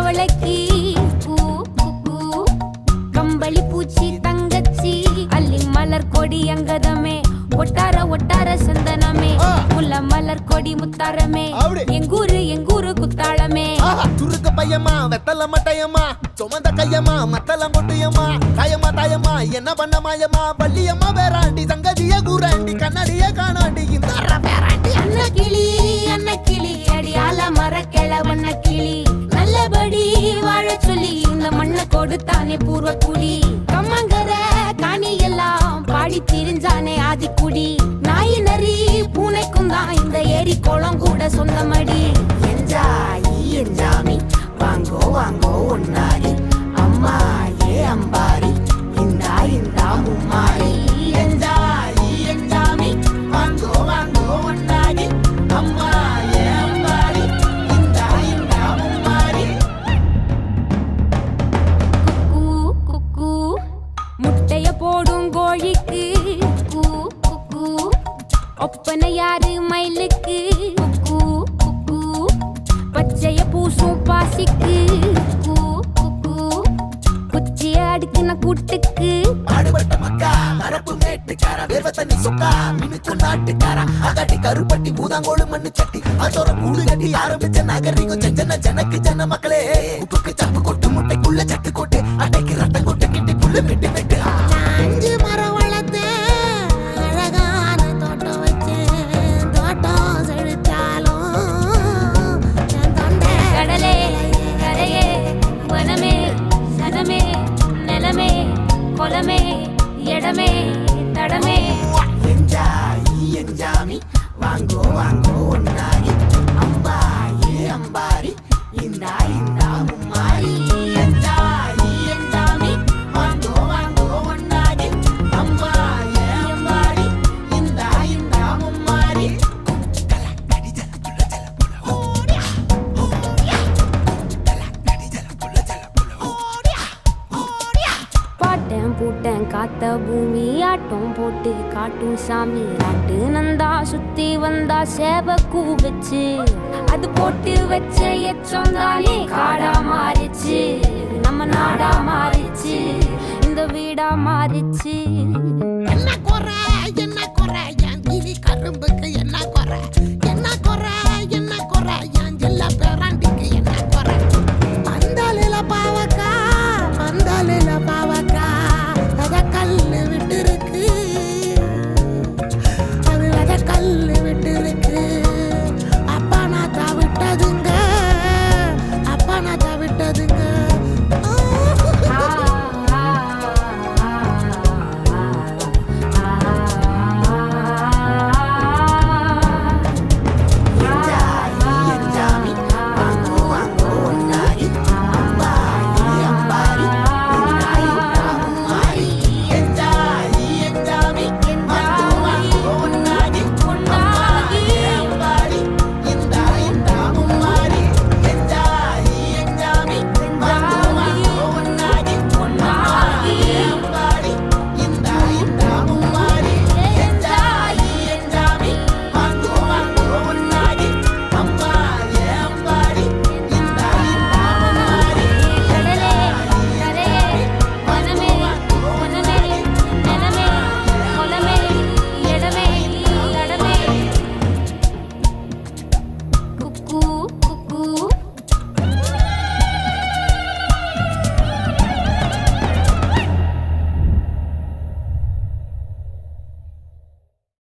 மாதவளைக்கு பூ பூ கம்பளி பூச்சி தங்கச்சி அள்ளி மலர் கொடி அங்கதமே ஒட்டார ஒட்டார சந்தனமே முல்ல மலர் கொடி முத்தாரமே எங்கூரு குத்தாளமே துருக்க பையமா வெத்தல மட்டையம்மா சுமந்த கையம்மா மத்தலம் கொட்டியம்மா தாயம்மா என்ன பண்ண மாயம்மா பள்ளியம்மா வேறாண்டி சங்கதிய கூறாண்டி கண்ணாடிய காணாண்டி இந்த அண்ண கிளி அடியால மர கிழவண்ண கிளி நல்லபடி வாழ சொல்லி இந்த மண்ணை கொடுத்தானே பூர்வ குடி கம்மங்கர காணி எல்லாம் பாடி திரிஞ்சானே ஆதிக்குடி நாய் நரி பூனைக்கும் தான் இந்த ஏரி குளம் கூட சொந்தமடி என்ஜாமி வாங்கோ வாங்கோ ஒன்னாரி அம்மா ஏ அம்பாரி இந்தா மும்மாரி என்ஜாமி வாங்கோ வாங்கோ ஒன்னாரி அம்மா ஏ அம்பாரி இந்தா மும்மாரி குக்கு முட்டைய போடும் கோழிக்கு குக்கு ஒப்பனை யாரு மயிலுக்கு குக்கு பச்சைய பூசும் பாசிக்கு குச்சிய அடுக்கின கூட்டுக்கு பாடுபட்ட மக்கா மரப்பு மேட்டுக்காரா வேர்வ தண்ணி சொக்கா மினுக்கு நாட்டுக்காரா அகாட்டி கருப்பட்டி பூதாங்கோடு மண்ணு சட்டி அதோட கூடு கட்டி ஆரம்பிச்ச நாகரிகம் ஜனக்கு ஜன மக்களே உப்புக்கு சப்பு கொட்டு முட்டைக்குள்ள சட்டு கொட்டு அட்டைக்கு ரத்தம் கொட்டு கிட்டி புல்லு வெட்டு வெட்டு 5 மரம் வளர்த்தேன் அழகான தோட்டம் வச்சேன் தோட்டம் செழிச்சாலும் கடலே கரையே வனமே சனமே நிலமே கொலமே இடமே தடமே என்ஜாமி வாங்கோ வாங்கோ ஒன்னாரி அம்பா ஏ அம்பாரி இந்தா மும்மாரி என்ஜாமி வாங்கோ வாங்கோ ஒன்னாரி அம்பா ஏ அம்பாரி இந்தா மும்மாரி பாட்டேன் பூட்டேன் காத்த பூமி ஆட்டம் போட்டு காட்டும் சாமி ராட்டு நந்தா சுத்தி வந்தா சேவ கூ வச்சு அது போட்டு வச்ச எச்சம் தானே காடா